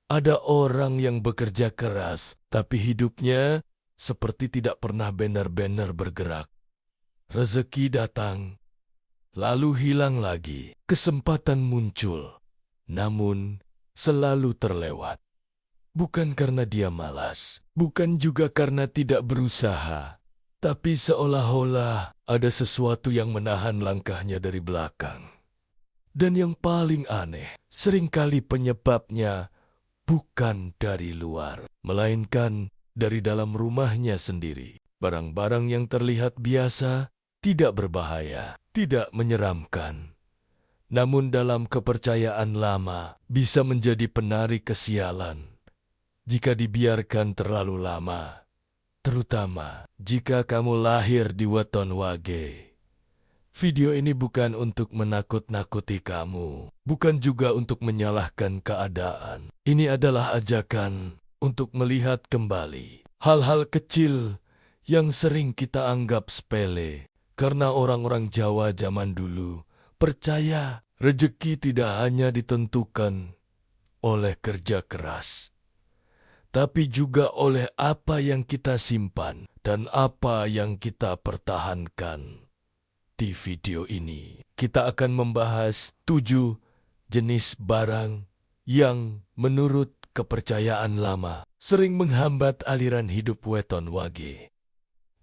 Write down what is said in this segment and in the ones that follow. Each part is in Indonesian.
Ada orang yang bekerja keras, tapi hidupnya seperti tidak pernah benar-benar bergerak. Rezeki datang, lalu hilang lagi. Kesempatan muncul, namun selalu terlewat. Bukan karena dia malas, bukan juga karena tidak berusaha, tapi seolah-olah ada sesuatu yang menahan langkahnya dari belakang. Dan yang paling aneh, seringkali penyebabnya bukan dari luar, melainkan dari dalam rumahnya sendiri. Barang-barang yang terlihat biasa, tidak berbahaya, tidak menyeramkan. Namun dalam kepercayaan lama, bisa menjadi penarik kesialan jika dibiarkan terlalu lama. Terutama jika kamu lahir di weton wage. Video ini bukan untuk menakut-nakuti kamu, bukan juga untuk menyalahkan keadaan. Ini adalah ajakan untuk melihat kembali hal-hal kecil yang sering kita anggap sepele, karena orang-orang Jawa zaman dulu percaya rezeki tidak hanya ditentukan oleh kerja keras, tapi juga oleh apa yang kita simpan dan apa yang kita pertahankan. Di video ini, kita akan membahas 7 jenis barang yang menurut kepercayaan lama sering menghambat aliran hidup weton wage.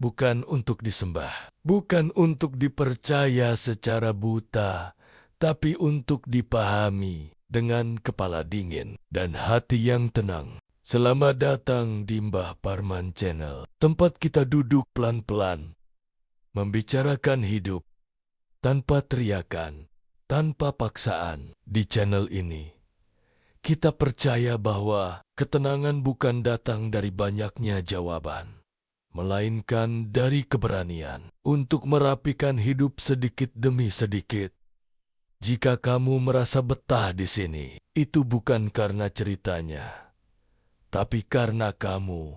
Bukan untuk disembah, bukan untuk dipercaya secara buta, tapi untuk dipahami dengan kepala dingin dan hati yang tenang. Selamat datang di Mbah Parman Channel, tempat kita duduk pelan-pelan, membicarakan hidup tanpa teriakan, tanpa paksaan. Di channel ini, kita percaya bahwa ketenangan bukan datang dari banyaknya jawaban, melainkan dari keberanian untuk merapikan hidup sedikit demi sedikit. Jika kamu merasa betah di sini, itu bukan karena ceritanya, tapi karena kamu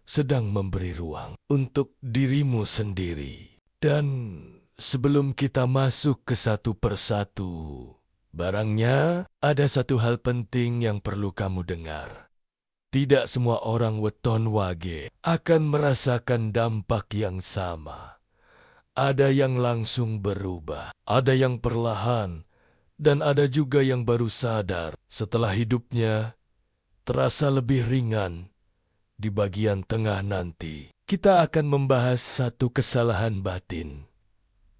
sedang memberi ruang untuk dirimu sendiri. Dan sebelum kita masuk ke satu persatu barangnya, ada satu hal penting yang perlu kamu dengar. Tidak semua orang weton wage akan merasakan dampak yang sama. Ada yang langsung berubah, ada yang perlahan, dan ada juga yang baru sadar setelah hidupnya terasa lebih ringan. Di bagian tengah nanti, kita akan membahas satu kesalahan batin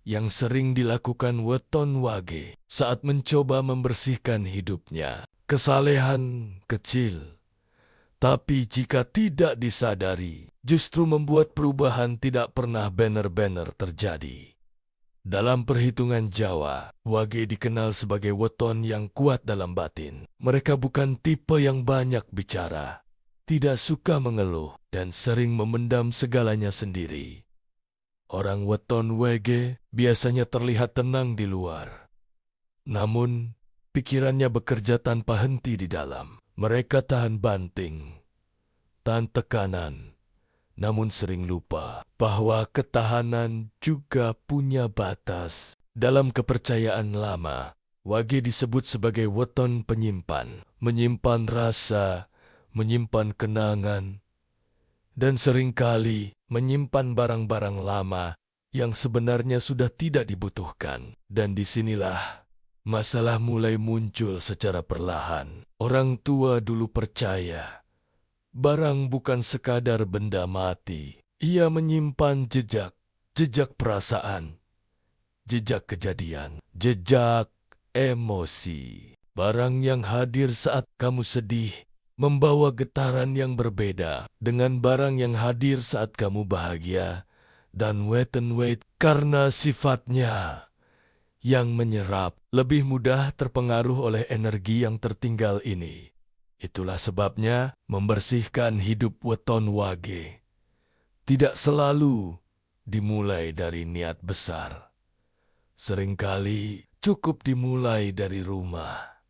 yang sering dilakukan weton wage saat mencoba membersihkan hidupnya. Kesalehan kecil, tapi jika tidak disadari, justru membuat perubahan tidak pernah benar-benar terjadi. Dalam perhitungan Jawa, wage dikenal sebagai weton yang kuat dalam batin. Mereka bukan tipe yang banyak bicara, tidak suka mengeluh, dan sering memendam segalanya sendiri. Orang weton wage biasanya terlihat tenang di luar, namun pikirannya bekerja tanpa henti di dalam. Mereka tahan banting, tahan tekanan, namun sering lupa bahwa ketahanan juga punya batas. Dalam kepercayaan lama, wage disebut sebagai weton penyimpan, menyimpan rasa, menyimpan kenangan, dan seringkali menyimpan barang-barang lama yang sebenarnya sudah tidak dibutuhkan. Dan disinilah masalah mulai muncul secara perlahan. Orang tua dulu percaya barang bukan sekadar benda mati. Ia menyimpan jejak, jejak perasaan, jejak kejadian, jejak emosi. Barang yang hadir saat kamu sedih membawa getaran yang berbeda dengan barang yang hadir saat kamu bahagia, dan weton wage karena sifatnya yang menyerap lebih mudah terpengaruh oleh energi yang tertinggal ini. Itulah sebabnya membersihkan hidup weton wage tidak selalu dimulai dari niat besar. Seringkali cukup dimulai dari rumah.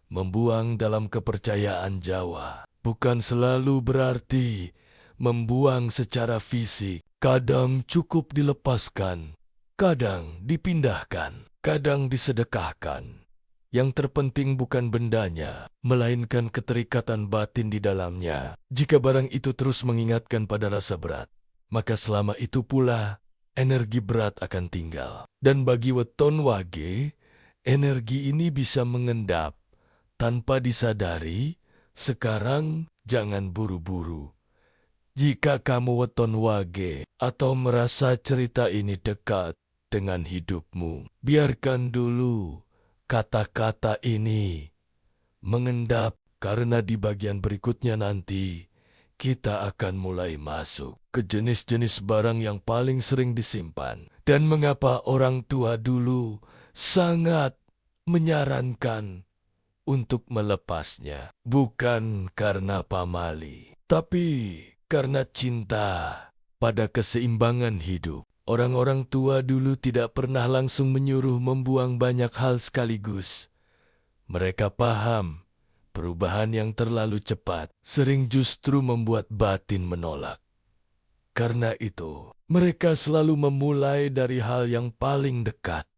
Membuang dalam kepercayaan Jawa bukan selalu berarti membuang secara fisik. Kadang cukup dilepaskan, kadang dipindahkan, kadang disedekahkan. Yang terpenting bukan bendanya, melainkan keterikatan batin di dalamnya. Jika barang itu terus mengingatkan pada rasa berat, maka selama itu pula energi berat akan tinggal. Dan bagi weton wage, energi ini bisa mengendap tanpa disadari. Sekarang jangan buru-buru. Jika kamu weton wage atau merasa cerita ini dekat dengan hidupmu, biarkan dulu kata-kata ini mengendap, karena di bagian berikutnya nanti kita akan mulai masuk ke jenis-jenis barang yang paling sering disimpan. Dan mengapa orang tua dulu sangat menyarankan untuk melepasnya. Bukan karena pamali, tapi karena cinta pada keseimbangan hidup. Orang-orang tua dulu tidak pernah langsung menyuruh membuang banyak hal sekaligus. Mereka paham perubahan yang terlalu cepat sering justru membuat batin menolak. Karena itu, mereka selalu memulai dari hal yang paling dekat,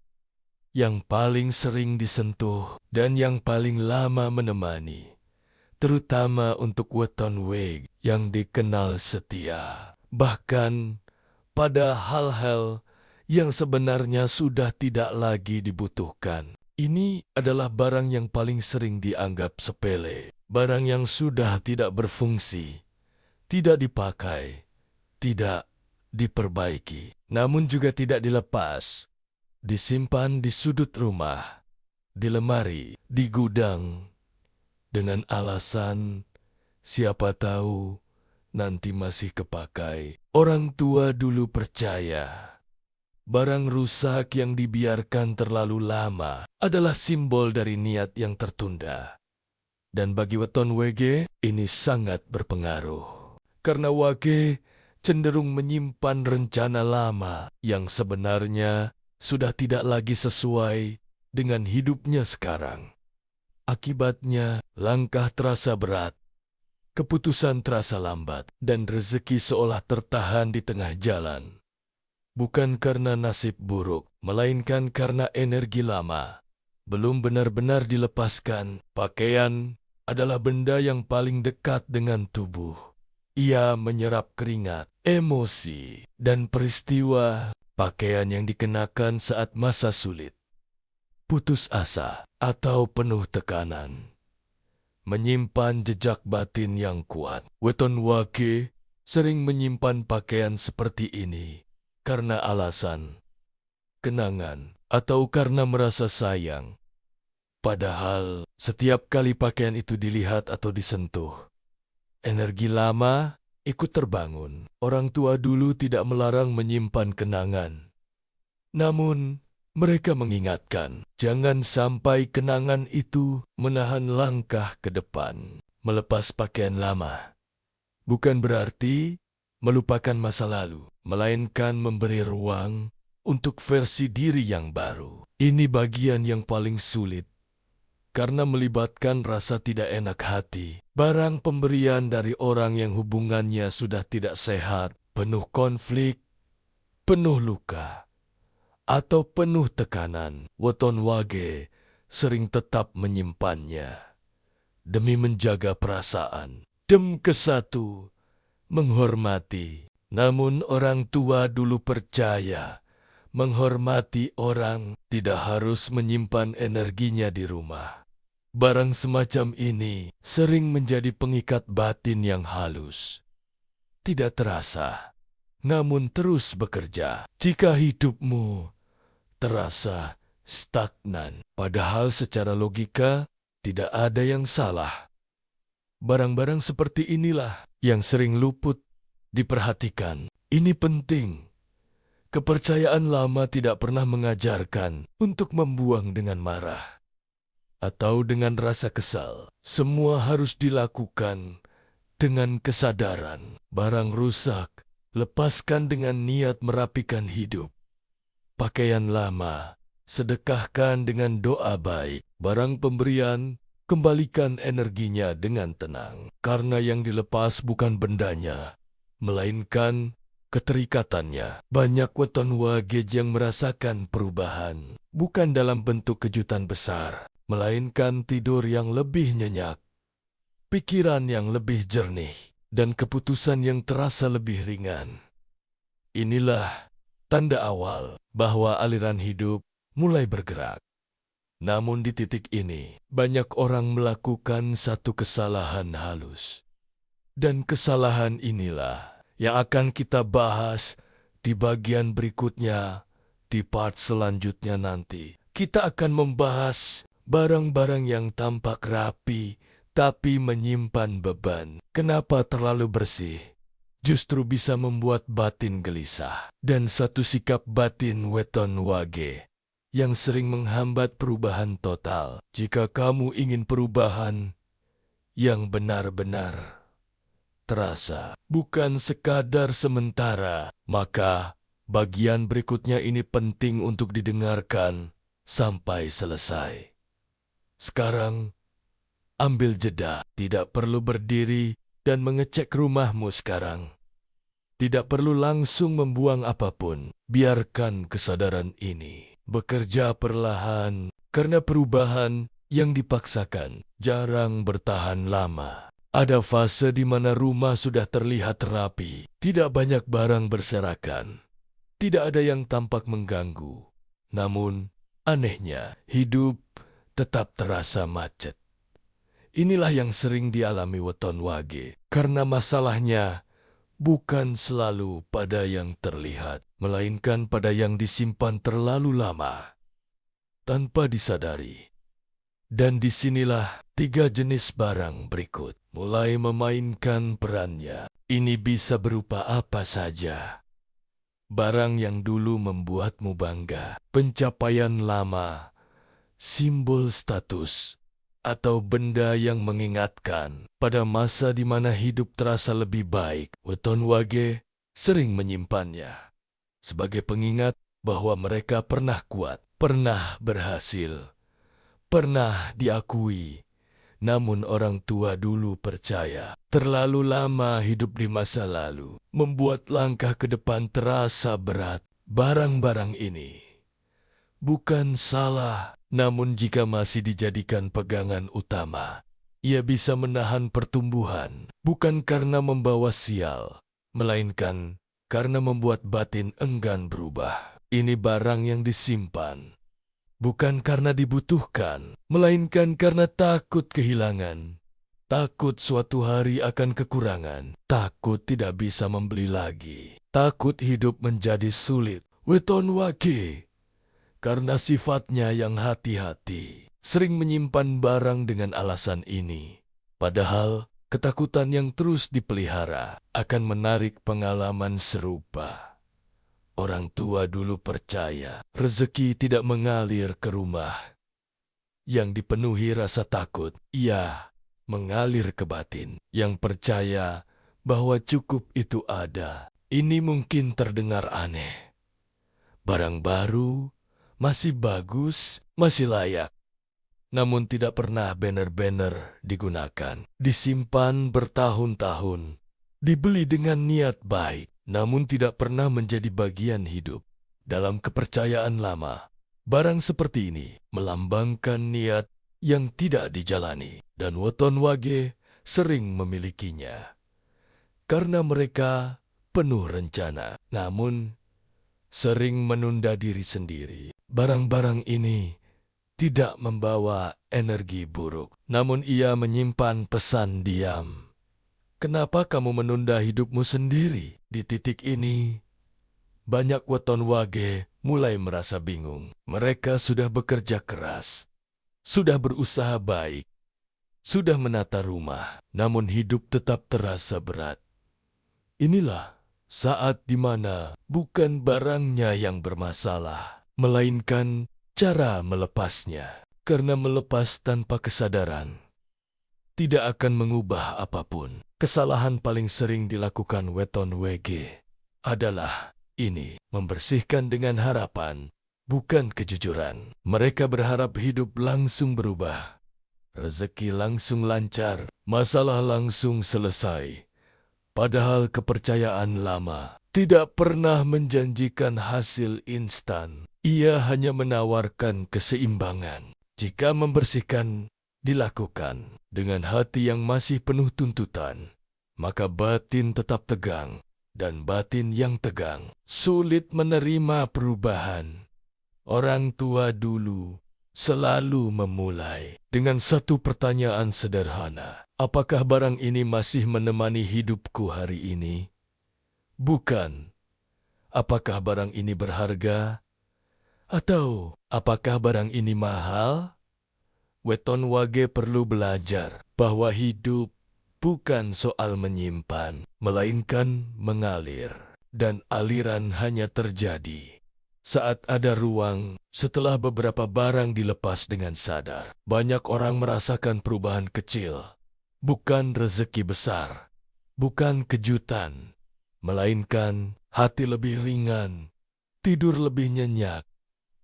yang paling sering disentuh, dan yang paling lama menemani. Terutama untuk weton wage yang dikenal setia. Bahkan pada hal-hal yang sebenarnya sudah tidak lagi dibutuhkan. Ini adalah barang yang paling sering dianggap sepele. Barang yang sudah tidak berfungsi, tidak dipakai, tidak diperbaiki, namun juga tidak dilepas. Disimpan di sudut rumah, di lemari, di gudang, dengan alasan siapa tahu nanti masih kepakai. Orang tua dulu percaya barang rusak yang dibiarkan terlalu lama adalah simbol dari niat yang tertunda. Dan bagi weton wage, ini sangat berpengaruh. Karena wage cenderung menyimpan rencana lama yang sebenarnya sudah tidak lagi sesuai dengan hidupnya sekarang. Akibatnya, langkah terasa berat, keputusan terasa lambat, dan rezeki seolah tertahan di tengah jalan. Bukan karena nasib buruk, melainkan karena energi lama belum benar-benar dilepaskan. Pakaian adalah benda yang paling dekat dengan tubuh. Ia menyerap keringat, emosi, dan peristiwa. Pakaian yang dikenakan saat masa sulit, putus asa, atau penuh tekanan, menyimpan jejak batin yang kuat. Weton wage sering menyimpan pakaian seperti ini karena alasan kenangan atau karena merasa sayang. Padahal setiap kali pakaian itu dilihat atau disentuh, energi lama ikut terbangun. Orang tua dulu tidak melarang menyimpan kenangan. Namun, mereka mengingatkan, jangan sampai kenangan itu menahan langkah ke depan. Melepas pakaian lama bukan berarti melupakan masa lalu, melainkan memberi ruang untuk versi diri yang baru. Ini bagian yang paling sulit, karena melibatkan rasa tidak enak hati. Barang pemberian dari orang yang hubungannya sudah tidak sehat, penuh konflik, penuh luka, atau penuh tekanan, weton wage sering tetap menyimpannya demi menjaga perasaan. Dem kesatu, menghormati. Namun orang tua dulu percaya, menghormati orang tidak harus menyimpan energinya di rumah. Barang semacam ini sering menjadi pengikat batin yang halus. Tidak terasa, namun terus bekerja. Jika hidupmu terasa stagnan, padahal secara logika tidak ada yang salah. Barang-barang seperti inilah yang sering luput diperhatikan. Ini penting. Kepercayaan lama tidak pernah mengajarkan untuk membuang dengan marah atau dengan rasa kesal. Semua harus dilakukan dengan kesadaran. Barang rusak, lepaskan dengan niat merapikan hidup. Pakaian lama, sedekahkan dengan doa baik. Barang pemberian, kembalikan energinya dengan tenang. Karena yang dilepas bukan bendanya, melainkan keterikatannya. Banyak weton wage yang merasakan perubahan, bukan dalam bentuk kejutan besar, melainkan tidur yang lebih nyenyak, pikiran yang lebih jernih, dan keputusan yang terasa lebih ringan. Inilah tanda awal bahwa aliran hidup mulai bergerak. Namun di titik ini, banyak orang melakukan satu kesalahan halus. Dan kesalahan inilah yang akan kita bahas di bagian berikutnya, di part selanjutnya nanti. Kita akan membahas barang-barang yang tampak rapi, tapi menyimpan beban. Kenapa terlalu bersih? Justru bisa membuat batin gelisah. Dan satu sikap batin weton wage yang sering menghambat perubahan total. Jika kamu ingin perubahan yang benar-benar terasa, bukan sekadar sementara, maka bagian berikutnya ini penting untuk didengarkan sampai selesai. Sekarang, ambil jeda. Tidak perlu berdiri dan mengecek rumahmu sekarang. Tidak perlu langsung membuang apapun. Biarkan kesadaran ini bekerja perlahan, karena perubahan yang dipaksakan jarang bertahan lama. Ada fase di mana rumah sudah terlihat rapi, tidak banyak barang berserakan, tidak ada yang tampak mengganggu. Namun, anehnya, hidup tetap terasa macet. Inilah yang sering dialami weton wage, karena masalahnya bukan selalu pada yang terlihat, melainkan pada yang disimpan terlalu lama, tanpa disadari. Dan disinilah 3 jenis barang berikut mulai memainkan perannya. Ini bisa berupa apa saja. Barang yang dulu membuatmu bangga, pencapaian lama, simbol status, atau benda yang mengingatkan pada masa di mana hidup terasa lebih baik. Weton wage sering menyimpannya sebagai pengingat bahwa mereka pernah kuat, pernah berhasil, pernah diakui. Namun orang tua dulu percaya terlalu lama hidup di masa lalu membuat langkah ke depan terasa berat. Barang-barang ini bukan salah, namun jika masih dijadikan pegangan utama, ia bisa menahan pertumbuhan, bukan karena membawa sial, melainkan karena membuat batin enggan berubah. Ini barang yang disimpan, bukan karena dibutuhkan, melainkan karena takut kehilangan, takut suatu hari akan kekurangan, takut tidak bisa membeli lagi, takut hidup menjadi sulit. Weton wage karena sifatnya yang hati-hati, sering menyimpan barang dengan alasan ini. Padahal, ketakutan yang terus dipelihara akan menarik pengalaman serupa. Orang tua dulu percaya rezeki tidak mengalir ke rumah yang dipenuhi rasa takut. Ia mengalir ke batin yang percaya bahwa cukup itu ada. Ini mungkin terdengar aneh. Barang baru masih bagus, masih layak, namun tidak pernah benar-benar digunakan. Disimpan bertahun-tahun, dibeli dengan niat baik, namun tidak pernah menjadi bagian hidup. Dalam kepercayaan lama, barang seperti ini melambangkan niat yang tidak dijalani, dan weton wage sering memilikinya. Karena mereka penuh rencana, namun sering menunda diri sendiri. Barang-barang ini tidak membawa energi buruk, namun ia menyimpan pesan diam. Kenapa kamu menunda hidupmu sendiri? Di titik ini, banyak weton wage mulai merasa bingung. Mereka sudah bekerja keras, sudah berusaha baik, sudah menata rumah, namun hidup tetap terasa berat. Inilah saat di mana bukan barangnya yang bermasalah, melainkan cara melepasnya. Karena melepas tanpa kesadaran tidak akan mengubah apapun. Kesalahan paling sering dilakukan weton wage adalah ini, membersihkan dengan harapan, bukan kejujuran. Mereka berharap hidup langsung berubah, rezeki langsung lancar, masalah langsung selesai. Padahal kepercayaan lama tidak pernah menjanjikan hasil instan. Ia hanya menawarkan keseimbangan. Jika membersihkan dilakukan dengan hati yang masih penuh tuntutan, maka batin tetap tegang, dan batin yang tegang sulit menerima perubahan. Orang tua dulu selalu memulai dengan satu pertanyaan sederhana. Apakah barang ini masih menemani hidupku hari ini? Bukan. Apakah barang ini berharga? Atau apakah barang ini mahal? Weton Wage perlu belajar bahwa hidup bukan soal menyimpan, melainkan mengalir. Dan aliran hanya terjadi saat ada ruang. Setelah beberapa barang dilepas dengan sadar, banyak orang merasakan perubahan kecil. Bukan rezeki besar, bukan kejutan, melainkan hati lebih ringan, tidur lebih nyenyak,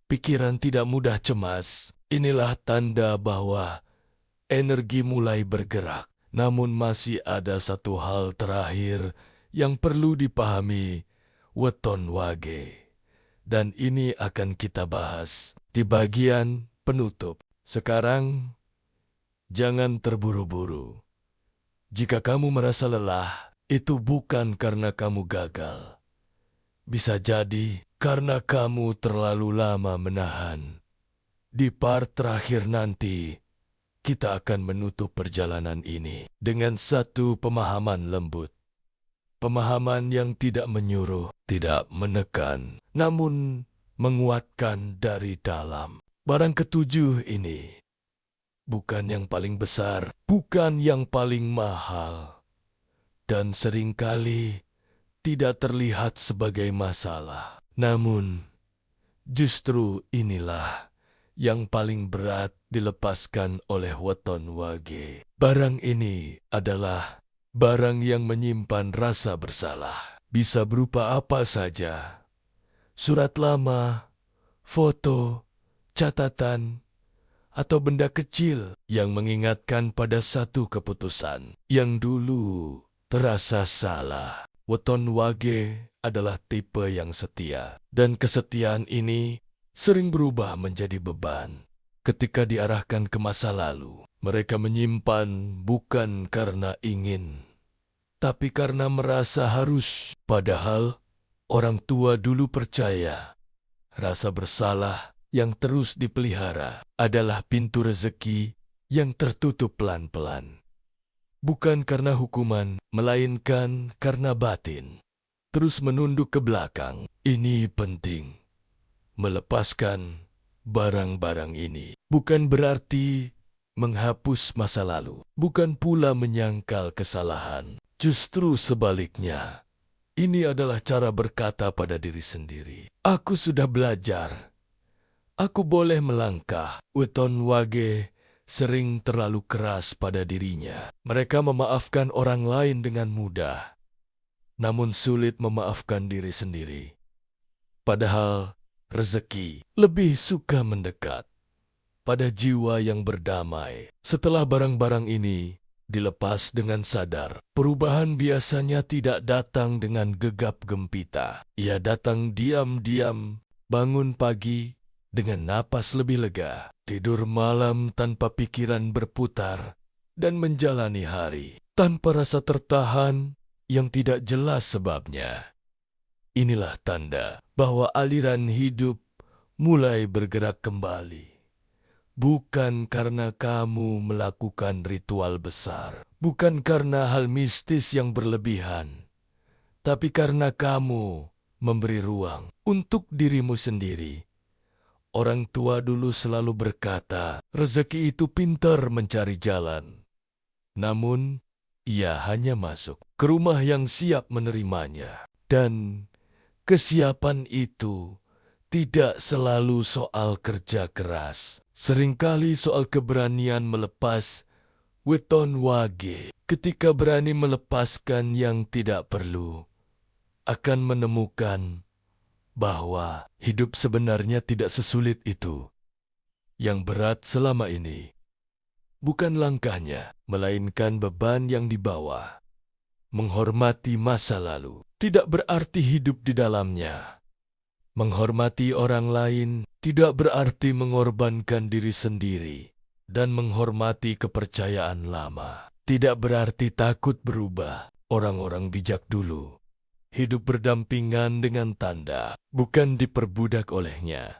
pikiran tidak mudah cemas. Inilah tanda bahwa energi mulai bergerak. Namun masih ada satu hal terakhir yang perlu dipahami Weton Wage. Dan ini akan kita bahas di bagian penutup. Sekarang, jangan terburu-buru. Jika kamu merasa lelah, itu bukan karena kamu gagal. Bisa jadi karena kamu terlalu lama menahan. Di part terakhir nanti, kita akan menutup perjalanan ini dengan satu pemahaman lembut. Pemahaman yang tidak menyuruh, tidak menekan, namun menguatkan dari dalam. Barang ketujuh ini bukan yang paling besar, bukan yang paling mahal, dan seringkali tidak terlihat sebagai masalah. Namun, justru inilah yang paling berat dilepaskan oleh Weton Wage. Barang ini adalah barang yang menyimpan rasa bersalah. Bisa berupa apa saja. Surat lama, foto, catatan, atau benda kecil yang mengingatkan pada satu keputusan yang dulu terasa salah. Weton Wage adalah tipe yang setia, dan kesetiaan ini sering berubah menjadi beban. Ketika diarahkan ke masa lalu, mereka menyimpan bukan karena ingin, tapi karena merasa harus. Padahal orang tua dulu percaya rasa bersalah yang terus dipelihara adalah pintu rezeki yang tertutup pelan-pelan. Bukan karena hukuman, melainkan karena batin. Terus menunduk ke belakang. Ini penting. Melepaskan barang-barang ini bukan berarti menghapus masa lalu. Bukan pula menyangkal kesalahan. Justru sebaliknya. Ini adalah cara berkata pada diri sendiri. Aku sudah belajar. Aku boleh melangkah. Weton Wage sering terlalu keras pada dirinya. Mereka memaafkan orang lain dengan mudah, namun sulit memaafkan diri sendiri. Padahal rezeki lebih suka mendekat pada jiwa yang berdamai. Setelah barang-barang ini dilepas dengan sadar, perubahan biasanya tidak datang dengan gegap gempita. Ia datang diam-diam, bangun pagi dengan napas lebih lega, tidur malam tanpa pikiran berputar, dan menjalani hari tanpa rasa tertahan yang tidak jelas sebabnya. Inilah tanda bahwa aliran hidup mulai bergerak kembali. Bukan karena kamu melakukan ritual besar, bukan karena hal mistis yang berlebihan, tapi karena kamu memberi ruang untuk dirimu sendiri. Orang tua dulu selalu berkata, rezeki itu pintar mencari jalan. Namun, ia hanya masuk ke rumah yang siap menerimanya. Dan kesiapan itu tidak selalu soal kerja keras. Seringkali soal keberanian melepas. Weton Wage, ketika berani melepaskan yang tidak perlu, akan menemukan bahwa hidup sebenarnya tidak sesulit itu. Yang berat selama ini bukan langkahnya, melainkan beban yang dibawa. Menghormati masa lalu tidak berarti hidup di dalamnya. Menghormati orang lain tidak berarti mengorbankan diri sendiri dan menghormati kepercayaan lama. Tidak berarti takut berubah. Orang-orang bijak dulu hidup berdampingan dengan tanda, bukan diperbudak olehnya.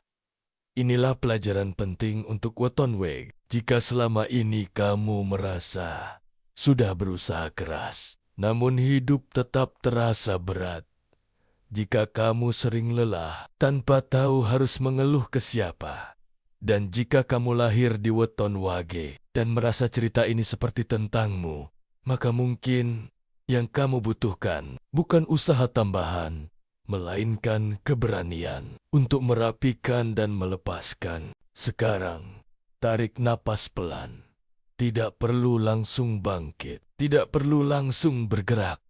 Inilah pelajaran penting untuk Weton Weg. Jika selama ini kamu merasa sudah berusaha keras, namun hidup tetap terasa berat. Jika kamu sering lelah tanpa tahu harus mengeluh ke siapa, dan jika kamu lahir di Weton Wage dan merasa cerita ini seperti tentangmu, maka mungkin yang kamu butuhkan bukan usaha tambahan, melainkan keberanian untuk merapikan dan melepaskan. Sekarang, tarik napas pelan. Tidak perlu langsung bangkit, tidak perlu langsung bergerak.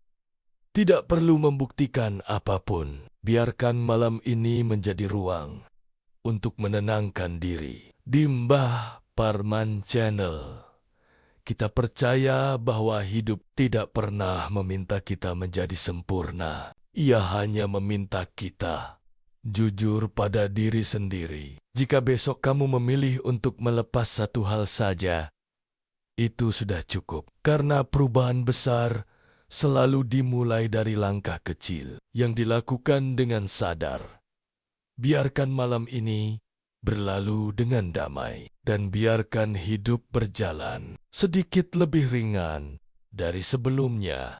Tidak perlu membuktikan apapun. Biarkan malam ini menjadi ruang untuk menenangkan diri. Di Mbah Parman Channel, kita percaya bahwa hidup tidak pernah meminta kita menjadi sempurna. Ia hanya meminta kita jujur pada diri sendiri. Jika besok kamu memilih untuk melepas satu hal saja, itu sudah cukup. Karena perubahan besar selalu dimulai dari langkah kecil yang dilakukan dengan sadar. Biarkan malam ini berlalu dengan damai dan biarkan hidup berjalan sedikit lebih ringan dari sebelumnya.